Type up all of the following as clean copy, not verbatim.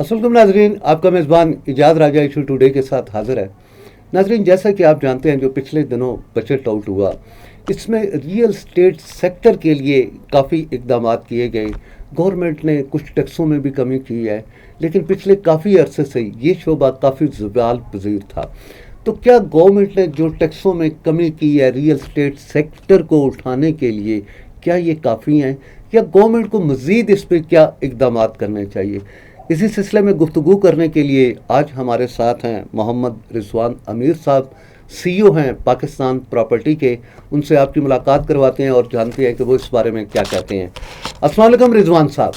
अस्सलाम नाजरीन, आपका मेज़बान इजाज़ राजा इशू टुडे के साथ हाज़िर है। नाजरीन, जैसा कि आप जानते हैं, जो पिछले दिनों बजट आउट हुआ, इसमें रियल स्टेट सेक्टर के लिए काफ़ी इकदाम किए गए। गवर्नमेंट ने कुछ टैक्सों में भी कमी की है, लेकिन पिछले काफ़ी अरसे से ये शोबा काफ़ी ज़वाल पजीर था। तो क्या गवर्नमेंट ने जो टैक्सों में कमी की है रियल स्टेट सेक्टर को उठाने के लिए, क्या ये काफ़ी हैं, या गवर्नमेंट को मज़ीद इस पर क्या इकदाम करने चाहिए? इसी सिलसिले में गुफ्तगू करने के लिए आज हमारे साथ हैं मोहम्मद रिजवान अमीर साहब, CEO हैं पाकिस्तान प्रॉपर्टी के। उनसे आपकी मुलाकात करवाते हैं और जानते हैं कि वो इस बारे में क्या कहते हैं। अस्सलाम वालेकुम रिजवान साहब।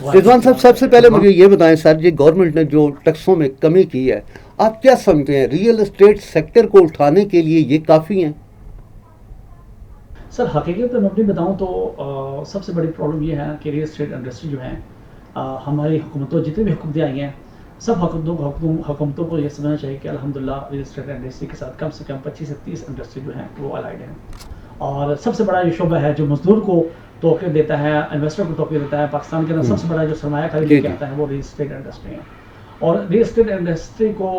रिजवान साहब, सबसे पहले मुझे ये बताएं सर, ये गवर्नमेंट ने जो टैक्सों में कमी की है, आप क्या समझते हैं रियल एस्टेट सेक्टर को उठाने के लिए ये काफ़ी हैं? सर हकीकत में अपनी बताऊं तो सबसे बड़ी प्रॉब्लम ये है कि रियल एस्टेट इंडस्ट्री जो है हमारी हुकूमतों जितनी भी हुकूमतें आई हैं, सब हुकूमतों को ये समझना चाहिए कि अल्हम्दुलिल्लाह रियल एस्टेट इंडस्ट्री के साथ कम से कम 25 से 30 इंडस्ट्री जो हैं वो अलाइड हैं। और सबसे बड़ा ये शोबा है जो मजदूर को तोक़े देता है, इन्वेस्टर को तोक़े देता है। पाकिस्तान के अंदर सबसे बड़ा जो सरमायाकारी लेके आता है वो रियल एस्टेट इंडस्ट्री है। और रियल एस्टेट इंडस्ट्री को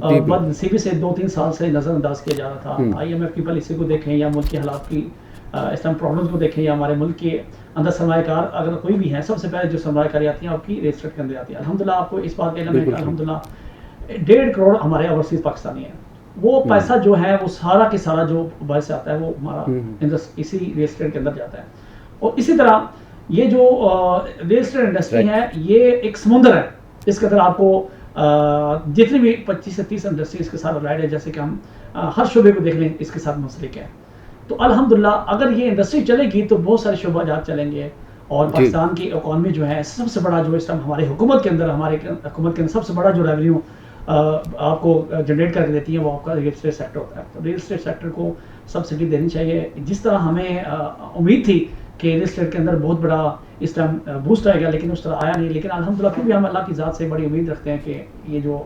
बदनसीबी से 2-3 साल से नज़रअंदाज किया जा रहा था। IMF की पॉलिसी को देखें या मुल्क के हालात की इस टाइम प्रॉब्लम्स को देखें या हमारे मुल्क के अंदर सरमायाकार अगर कोई भी है, सबसे पहले जो सरमायाकारी आती है आपकी रियल एस्टेट के अंदर आती है। अल्हम्दुलिल्लाह आपको इस बात का इल्म है कि अल्हम्दुलिल्लाह 1.5 करोड़ हमारे ओवरसीज पाकिस्तानी हैं। वो पैसा जो है वो सारा के सारा जो बाहर से आता है वो हमारा इसी रियल एस्टेट के अंदर जाता है। और इसी तरह ये जो रियल एस्टेट इंडस्ट्री है ये एक समुंदर है। इसके अंदर आपको जितनी भी 25 से 30 इंडस्ट्री इसके साथ अलाइड है, जैसे कि हम हर शोबे को देख लें इसके साथ मुंसलिक है। तो अल्हम्दुलिल्लाह अगर ये इंडस्ट्री चलेगी तो बहुत सारे शोबाजात चलेंगे और पाकिस्तान की इकॉनमी जो है सबसे बड़ा जो इस टाइम हमारी हुकूमत के अंदर सबसे बड़ा जो रेवेन्यू आपको जनरेट करके देती है वो आपका रियल एस्टेट सेक्टर होता है। तो रियल एस्टेट सेक्टर को सब्सिडी देनी चाहिए। जिस तरह हमें उम्मीद थी कि रियल एस्टेट के अंदर बहुत बड़ा इस टाइम बूस्ट आएगा, लेकिन उस तरह आया नहीं। लेकिन अल्हम्दुलिल्लाह फिर भी हम अल्लाह की ज़ात से बड़ी उम्मीद रखते हैं कि ये जो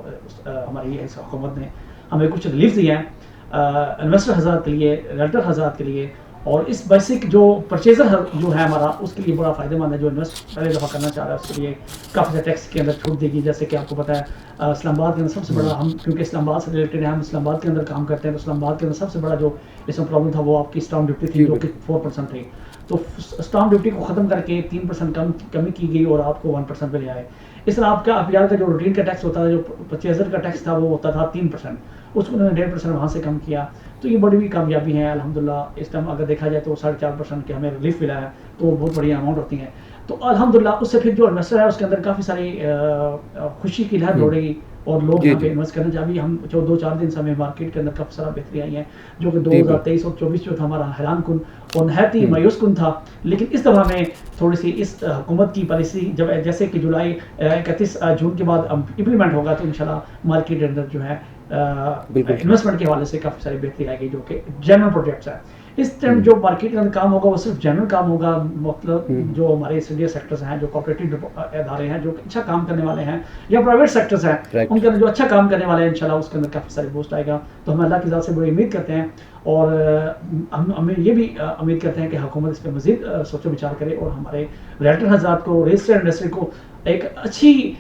हमारी इस हुकूमत ने हमें कुछ रिलीफ दिया है इन्वेस्टर हज़रात के लिए, रेंटर हज़रात के लिए, और इस बेसिक जो परचेज़र जो है हमारा उसके लिए बड़ा फ़ायदेमंद है। जो इन्वेस्ट पहले दफ़ा करना चाह रहा है उसके लिए काफ़ी ज़्यादा टैक्स के अंदर छूट देगी। जैसे कि आपको पता है इस्लामाबाद के अंदर सबसे बड़ा, हम क्योंकि इस्लामाबाद से रिलेटेड है, हम इस्लामाबाद के अंदर काम करते हैं, तो इस्लामाबाद के अंदर सबसे बड़ा जो इसमें प्रॉब्लम था वो आपकी स्टाम्प ड्यूटी थी, जो कि 4% थी। तो स्टाम्प ड्यूटी को ख़त्म करके 3% कमी की गई और आपको 1% पे ले आए। इस तरह आपका अफियाल का जो रूटीन का टैक्स होता था, जो 25,000 का टैक्स था वो होता था 3%, उसको उन्होंने 1.5% वहाँ से कम किया। तो ये बड़ी भी कामयाबी है अल्हम्दुलिल्लाह। इस टाइम अगर देखा जाए तो 4.5% के हमें रिलीफ मिला है, तो बहुत बड़ी अमाउंट होती है। तो अल्हम्दुलिल्लाह उससे फिर जो इन्वेस्टर है उसके अंदर काफ़ी सारी खुशी की लहर दौड़ेगी और लोग यहाँ पे इन्वेस्ट करना चाहिए। हम जो 2-4 दिन से हमें मार्केट के अंदर काफ़ी सारा बेहतरी आई है, जो कि 2023 और 24 जो था हमारा हैरान कुन और नहायत ही मायूस कुन था। लेकिन इस दफ़ा में थोड़ी सी इस हुकूमत की पॉलिसी जब जैसे कि जुलाई 31 जून के बाद इम्प्लीमेंट होगा तो इंशाल्लाह मार्केट के अंदर जो है इन्वेस्टमेंट के हवाले से काफ़ी सारी बेहतरी आएगी, जो कि जनरल प्रोजेक्ट्स है। इस टाइम जो मार्केट के अंदर काम होगा वो सिर्फ जनरल काम होगा। मतलब जो हमारे सीनियर सेक्टर्स हैं, जो कोऑपरेटिव इदारे हैं जो अच्छा काम करने वाले हैं, या प्राइवेट सेक्टर्स हैं उनके अंदर जो अच्छा काम करने वाले हैं, इंशाल्लाह उसके अंदर काफ़ी सारी बूस्ट आएगा। तो हम अल्लाह की ज़ात से बड़ी उम्मीद करते हैं और हमें ये भी उम्मीद करते हैं कि हुकूमत इस पर मज़ीद सोचो विचार करे और हमारे रेंटर हज़रात को, रियल एस्टेट इंडस्ट्री को एक अच्छी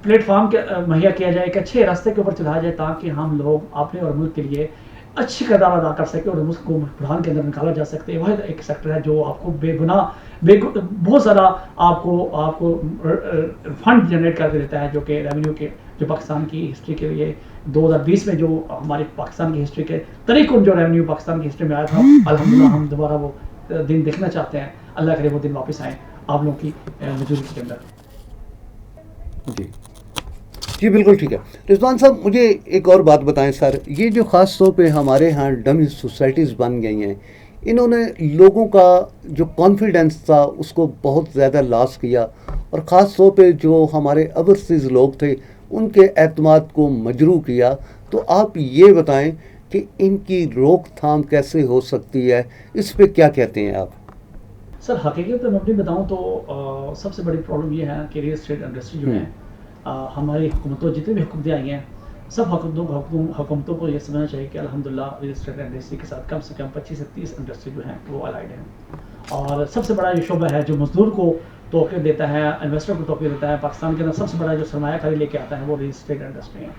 प्लेटफॉर्म मुहैया किया जाए, एक अच्छे रास्ते के ऊपर चलाया जाए, ताकि हम लोग अपने और मुल्क के लिए अच्छी किरदार अदा कर सके और मुल्क को बुरहान के अंदर निकाला जा सकते हैं। वह एक सेक्टर है जो आपको बहुत सारा आपको फंड जनरेट करके देता है, जो कि रेवेन्यू के जो पाकिस्तान की हिस्ट्री के लिए 2020 में जो हमारी पाकिस्तान की हिस्ट्री के तरीक़ों जो रेवेन्यू पाकिस्तान की हिस्ट्री में आया था, अल्हम्दुलिल्लाह हम दोबारा वो दिन देखना चाहते हैं। अल्लाह करे वो दिन वापस आए आप लोगों की मौजूदगी के अंदर। जी बिल्कुल ठीक है। रिजवान साहब, मुझे एक और बात बताएं सर, ये जो ख़ास तौर पे हमारे यहाँ डमी सोसाइटीज़ बन गई हैं, इन्होंने लोगों का जो कॉन्फिडेंस था उसको बहुत ज़्यादा लॉस किया, और ख़ास तौर पे जो हमारे ओवरसीज़ लोग थे उनके एतमाद को मजरू किया। तो आप ये बताएं कि इनकी रोकथाम कैसे हो सकती है, इस पे क्या कहते हैं आप? सर हकीकत में अपनी बताऊँ तो सबसे बड़ी प्रॉब्लम ये है कि रियल एस्टेट इंडस्ट्री जो है हमारी हुकूमतों जितनी भी हुकूमतें आई हैं, सब हुकूमतों को ये समझना चाहिए कि अल्हम्दुलिल्लाह रियल एस्टेट इंडस्ट्री के साथ कम से कम 25 से 30 इंडस्ट्री जो हैं वो अलाइड हैं। और सबसे बड़ा ये शोबा है जो मजदूर को توقع دیتا ہے، انویسٹر کو توقع دیتا ہے. پاکستان کے اندر سب سے بڑا جو سرمایہ کاری لے کے آتا ہے وہ ریل اسٹیٹ انڈسٹری ہے.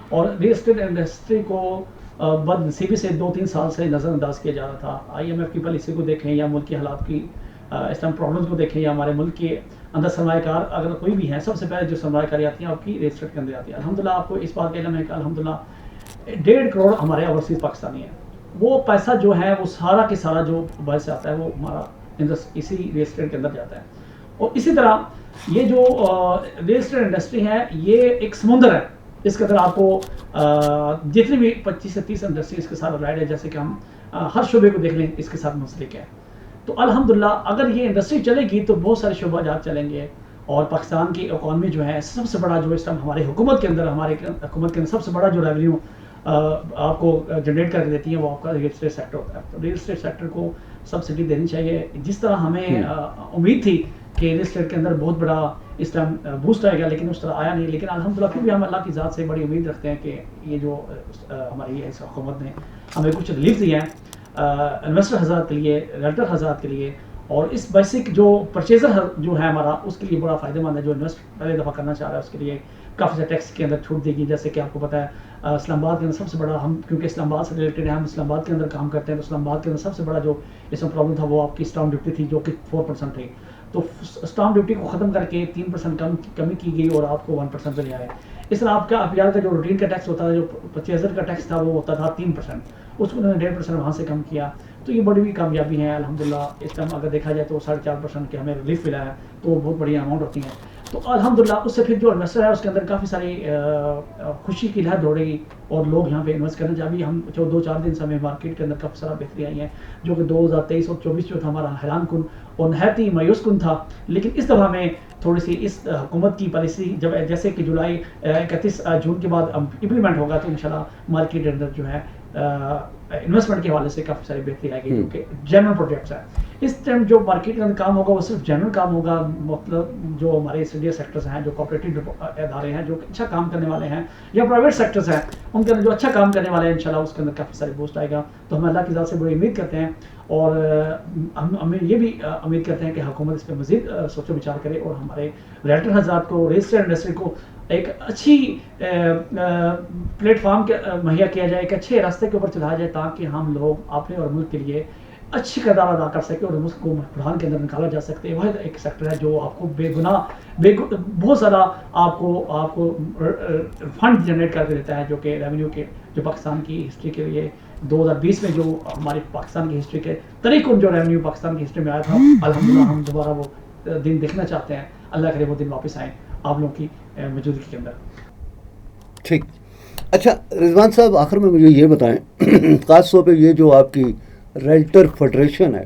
اور ریل اسٹیٹ انڈسٹری کو بد نصیبی سے 2-3 سال سے نظر انداز کیا جا رہا تھا. IMF کی پالیسی کو دیکھیں یا ملک کے حالات کی اس ٹائم پرابلمس کو دیکھیں یا ہمارے ملک کے اندر سرمایہ کار اگر کوئی بھی ہے، سب سے پہلے جو سرمایہ کاری آتی ہیں آپ کی ریل اسٹیٹ کے اندر آتی ہے. الحمدللہ آپ کو اس بات کا علم ہے کہ الحمدللہ 1.5 کروڑ ہمارے اوورسیز پاکستانی ہیں. وہ پیسہ جو ہے وہ سارا کے سارا جو باہر سے آتا ہے وہ ہمارا اسی ریل اسٹیٹ کے اندر جاتا ہے. اور اسی طرح یہ جو ریل اسٹیٹ انڈسٹری ہے یہ ایک سمندر ہے. اس کے اندر آپ کو جتنی بھی 25 سے 30 انڈسٹری اس کے ساتھ رائڈ ہے، جیسے کہ ہم ہر شعبے کو دیکھ لیں اس کے ساتھ منسلک ہے. تو الحمدللہ اگر یہ انڈسٹری چلے گی تو بہت سارے شعبہ جات چلیں گے. اور پاکستان کی اکانومی جو ہے سب سے بڑا جو اس ٹائم ہماری حکومت کے اندر سب سے بڑا جو ریونیو آپ کو جنریٹ کر کے دیتی ہے وہ آپ کا ریل اسٹیٹ سیکٹر ہوتا ہے. تو ریل اسٹیٹ سیکٹر کو سبسڈی دینی چاہیے. جس طرح ہمیں امید تھی کہ ریل اسٹیٹ کے اندر بہت بڑا اس ٹائم بوسٹ آئے گا، لیکن اس طرح آیا نہیں. لیکن الحمدللہ پھر بھی ہم اللہ کی ذات سے بڑی امید رکھتے ہیں کہ یہ جو ہماری اس حکومت نے ہمیں کچھ ریلیف دیا ہے انویسٹر حضرات کے لیے، ریلٹر حضرات کے لیے، اور اس بیسک جو پرچیزر جو ہے ہمارا اس کے لیے بڑا فائدہ مند ہے. جو انویسٹ پہلے دفعہ کرنا چاہ رہا ہے اس کے لیے کافی سے ٹیکس کے اندر چھوٹ دے گی. جیسے کہ آپ کو پتہ ہے اسلام آباد کے اندر سب سے بڑا، ہم کیونکہ اسلام آباد سے ریلیٹڈ ہیں، ہم اسلام آباد کے اندر کام کرتے ہیں، تو اسلام آباد کے اندر سب سے بڑا جو اس میں پرابلم تھا وہ آپ کی اسٹامپ ڈیوٹی تھی جو کہ 4% تھی. تو اسٹامپ ڈیوٹی کو ختم کر کے 3% کمی کی گئی اور آپ کو 1% پہ لے آئے. اس طرح آپ کا اپیال کا جو روٹین کا ٹیکس ہوتا تھا، جو 25,000 کا ٹیکس تھا وہ ہوتا تھا 3%، اس کو انہوں نے 1.5% وہاں سے کم کیا. تو یہ بڑی بھی کامیابی ہے الحمدللہ. اس ٹائم اگر دیکھا جائے تو 4.5% کے ہمیں ریلیف ملا ہے، تو وہ بہت بڑی اماؤنٹ ہوتی ہیں. تو الحمدللہ اس سے پھر جو انویسٹر ہے اس کے اندر کافی ساری خوشی کی لہر دوڑے گی اور لوگ یہاں پہ انویسٹ کرنا چاہیے. ہم 2-4 دن سے ہمیں مارکیٹ کے اندر کافی سارا بہتری آئی ہے، جو کہ 2023 اور 24 جو تھا ہمارا حیران کن اور نہایت ہی مایوس کن تھا. لیکن اس دفعہ میں تھوڑی سی اس حکومت کی پالیسی جب جیسے کہ جولائی 31 جون کے بعد امپلیمنٹ ہوگا تو انشاءاللہ مارکیٹ کے اندر جو ہے انویسٹمنٹ کے حوالے سے کافی ساری بہتری آئے گی، کیونکہ جنرل پروجیکٹس ہیں. اس ٹائم جو مارکیٹ کے اندر کام ہوگا وہ صرف جنرل کام ہوگا. مطلب جو ہمارے سیریس سیکٹرز ہیں، جو کوآپریٹو ادارے ہیں جو اچھا کام کرنے والے ہیں، یا پرائیویٹ سیکٹرز ہیں ان کے اندر جو اچھا کام کرنے والے ہیں انشاءاللہ اس کے اندر کافی سارے بوسٹ آئے گا. تو ہم اللہ کی ذات سے بڑی امید کرتے ہیں اور ہمیں یہ بھی امید کرتے ہیں کہ حکومت اس پہ مزید سوچ و بچار کرے اور ہمارے ریلٹر حضرات کو، ریل اسٹیٹ انڈسٹری کو ایک اچھی پلیٹ فارم مہیا کیا جائے، ایک اچھے راستے کے اوپر چلایا جائے تاکہ ہم لوگ اپنے اور ملک کے لیے اچھی کردار ادا کر سکے اور ملک کو بحران کے اندر نکالا جا سکتے. واحد ایک سیکٹر ہے جو آپ کو بے گناہ بہت زیادہ آپ کو فنڈ جنریٹ کر کے دیتا ہے، جو کہ ریونیو کے جو پاکستان کی ہسٹری کے لیے 2020 میں جو ہماری پاکستان کی ہسٹری کے طریقوں جو ریونیو پاکستان کی ہسٹری میں آیا تھا، الحمدللہ ہم دوبارہ وہ دن دیکھنا چاہتے ہیں. اللہ کرے وہ دن واپس آئیں آپ لوگوں کی موجودگی کے اندر. ٹھیک. اچھا رضوان صاحب، آخر میں مجھے یہ بتائیں خاص طور پہ یہ جو آپ کی ریلٹر فیڈریشن ہے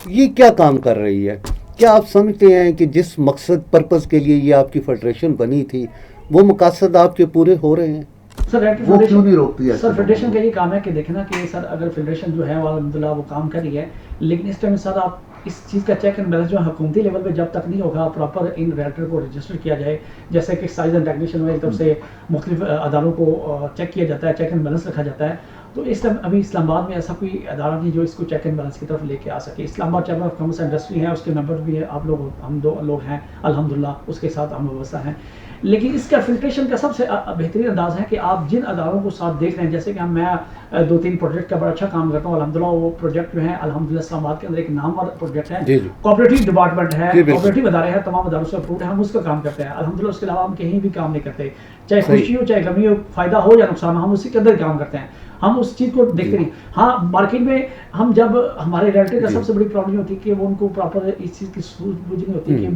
یہ کیا کام کر رہی ہے؟ کیا آپ سمجھتے ہیں کہ جس مقصد پرپز کے لیے یہ آپ کی فیڈریشن بنی تھی وہ مقاصد آپ کے پورے ہو رہے ہیں؟ سر وہ کیوں نہیں روکتی ہے؟ سر فیڈریشن کا یہ کام ہے کہ دیکھیں نا کہ سر اگر فیڈریشن جو ہے وہ الحمدللہ وہ کام کر رہی ہے، لیکن اس ٹائم سر آپ اس چیز کا چیک اینڈ بیلنس جو حکومتی لیول پہ جب تک نہیں ہوگا پراپر ان ریلٹر کو رجسٹر کیا جائے، جیسے کہ سائز اینڈ ٹیکنیشین میں ایک طرف سے مختلف اداروں کو چیک کیا جاتا ہے، چیک اینڈ بیلنس رکھا جاتا ہے. تو اس ٹائم ابھی اسلام آباد میں ایسا کوئی ادارہ نہیں جو اس کو چیک اینڈ بیلنس کی طرف لے کے آ سکے. اسلام آباد چیمبر آف کامرس انڈسٹری ہے، اس کے ممبر بھی آپ لوگ، ہم 2 لوگ ہیں الحمدللہ، اس کے ساتھ ہم وابستہ ہیں. لیکن اس کا فلٹریشن کا سب سے بہترین انداز ہے کہ آپ جن اداروں کو ساتھ دیکھ رہے ہیں، جیسے کہ میں 2-3 پروجیکٹ کا بڑا اچھا کام کرتا ہوں الحمدللہ. وہ پروجیکٹ جو ہے الحمدللہ اسلام آباد کے اندر ایک نامور پروجیکٹ ہے، کوآپریٹو ڈپارٹمنٹ ہے، کوآپریٹو ادارے ہیں، تمام اداروں سے اپروڈ ہے، ہم اس کا کام کرتے ہیں الحمدللہ. اس کے علاوہ ہم کہیں بھی کام نہیں کرتے، چاہے خوشی ہو چاہے غمی ہو، فائدہ ہو یا نقصان ہو، ہم اسی کے اندر کام کرتے ہیں. ہم اس چیز کو دیکھتے نہیں. ہاں مارکیٹ میں ہم جب ہمارے ریلٹر کا سب سے بڑی پرابلم ہوتی ہے کہ وہ ان کو پراپر اس چیز کی سوچ بوجھ نہیں ہوتی کہ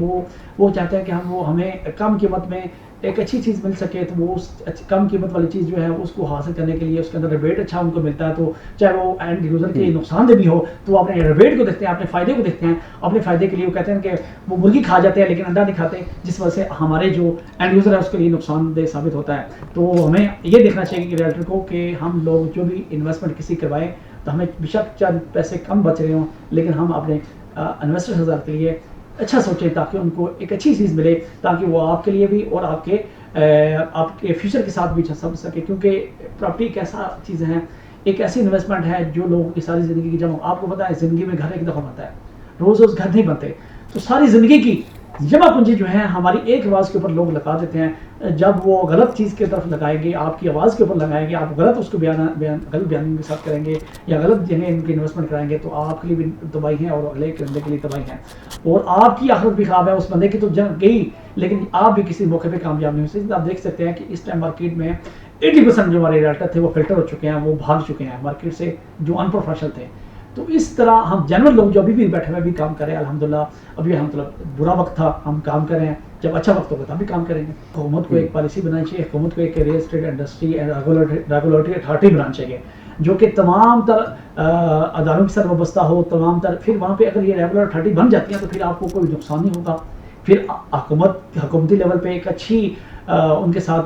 وہ چاہتے ہیں کہ ہمیں کم قیمت میں ایک اچھی چیز مل سکے. تو وہ اس کم قیمت والی چیز جو ہے اس کو حاصل کرنے کے لیے اس کے اندر ریبیٹ اچھا ان کو ملتا ہے. تو چاہے وہ اینڈ یوزر کے نقصان دہ بھی ہو تو وہ اپنے ریبیٹ کو دیکھتے ہیں، اپنے فائدے کو دیکھتے ہیں. اپنے فائدے کے لیے وہ کہتے ہیں کہ وہ مرغی کھا جاتے ہیں لیکن انڈا نہیں کھاتے، جس وجہ سے ہمارے جو اینڈ یوزر ہے اس کے لیے نقصان دہ ثابت ہوتا ہے. تو ہمیں یہ دیکھنا چاہیے کہ ریلٹر کو کہ ہم لوگ جو بھی انویسٹمنٹ کسی کروائیں تو ہمیں بے شک چند پیسے کم بچ رہے ہوں، لیکن ہم اپنے انویسٹر حضرات کے لیے اچھا سوچیں تاکہ ان کو ایک اچھی چیز ملے، تاکہ وہ آپ کے لیے بھی اور آپ کے فیوچر کے ساتھ بھی سمجھ سکے. کیونکہ پراپرٹی ایک ایسا چیز ہے، ایک ایسی انویسٹمنٹ ہے جو لوگوں کی ساری زندگی کی، جب آپ کو پتہ ہے زندگی میں گھر ایک دفعہ بنتا ہے، روز روز گھر نہیں بنتے. تو ساری زندگی کی जमा पूंजी जो है हमारी एक आवाज़ के ऊपर लोग लगा देते हैं। जब वो गलत चीज़ की तरफ लगाएंगे, आपकी आवाज़ के ऊपर लगाएंगे, आप गलत उसको गलत बयान के साथ करेंगे या गलत जगह इनकी इन्वेस्टमेंट कराएंगे, तो आपके लिए भी तबाही है और अगले बंदे के लिए तबाही है, और आपकी आखिरत भी खराब है। उस बंदे की तो जंग गई, लेकिन आप भी किसी मौके पर कामयाब नहीं हो सकते। आप देख सकते हैं कि इस टाइम मार्केट में 80% जो हमारे रियल्टर थे वो फिल्टर हो चुके हैं, वो भाग चुके हैं मार्केट से, जो अनप्रोफेशनल थे। तो इस तरह हम जनरल लोग जो अभी भी बैठे हुए भी काम कर रहे हैं, अल्हम्दुलिल्लाह। अभी हम मतलब बुरा वक्त था, हम काम कर रहे हैं, जब अच्छा वक्त होगा तब भी काम करेंगे। हुकूमत को एक पॉलिसी बनानी चाहिए, हुकूमत को एक real estate industry and regulatory authority बनानी चाहिए, जो कि तमाम तर अदारों के साथ वाबस्ता हो, तमाम तर। फिर वहाँ पे अगर ये रेगुलर अथॉरिटी बन जाती है तो फिर आपको कोई नुकसान नहीं होगा। फिर हुकूमती लेवल पे एक अच्छी उनके साथ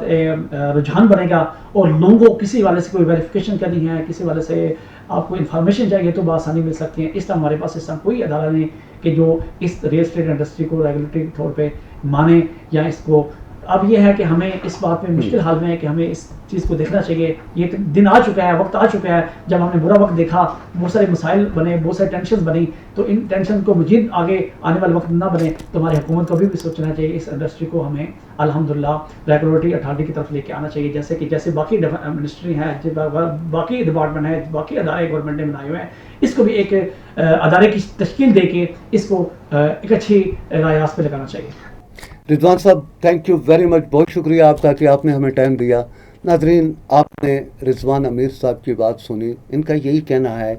रुझान बनेगा, और लोगों को किसी वाले से कोई वेरिफिकेशन करनी है, किसी वाले से आपको इन्फॉर्मेशन चाहिए तो बआसानी मिल सकती है। इस तरह हमारे पास इस तरह कोई अदारा नहीं कि जो इस रियल एस्टेट इंडस्ट्री को रेगुलेटरी तौर पे माने या इसको। अब ये है कि हमें इस बात में मुश्किल हाल में है कि हमें इस चीज़ को देखना चाहिए। ये दिन आ चुका है, वक्त आ चुका है जब हमने बुरा वक्त देखा, बहुत सारे मसाइल बने, बहुत सारी टेंशन बनी, तो इन टेंशन को मजीद आगे आने वाले वक्त ना बने, तो हमारी हुकूमत को भी सोचना चाहिए। इस इंडस्ट्री को हमें अल्हम्दुलिल्लाह रेगुलेटरी अथॉरिटी की तरफ लेके आना चाहिए, जैसे बाकी मिनिस्ट्री है, बाकी डिपार्टमेंट है, बाकी अदारे गवर्नमेंट ने बनाए हुए हैं, इसको भी एक अदारे की तश्कील दे के इसको एक अच्छी रायास पे लगाना चाहिए। रिजवान साहब, थैंक यू वेरी मच, बहुत शुक्रिया आपका कि आपने हमें टाइम दिया। नाजरीन, आपने रिजवान अमीर साहब की बात सुनी। इनका यही कहना है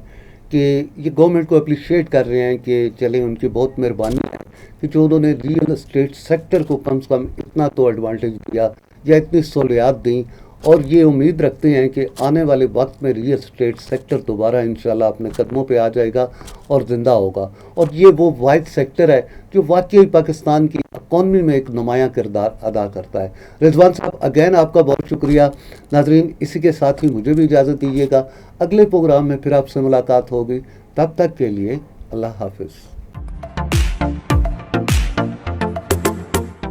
कि ये गवर्नमेंट को अप्रिशिएट कर रहे हैं कि चलें, उनकी बहुत मेहरबानी है कि जो उन्होंने रियल एस्टेट सेक्टर को कम से कम इतना तो एडवांटेज दिया या इतनी सहूलियात दी, और ये उम्मीद रखते हैं कि आने वाले वक्त में रियल एस्टेट सेक्टर दोबारा इंशाल्लाह अपने कदमों पे आ जाएगा और ज़िंदा होगा। और ये वो वाहिद सेक्टर है जो वाकई पाकिस्तान की इकॉनमी में एक नुमायाँ किरदार अदा करता है। रिजवान साहब, अगेन आपका बहुत शुक्रिया। नाजरीन, इसी के साथ ही मुझे भी इजाज़त दीजिएगा। अगले प्रोग्राम में फिर आपसे मुलाकात होगी, तब तक के लिए अल्लाह हाफिज़।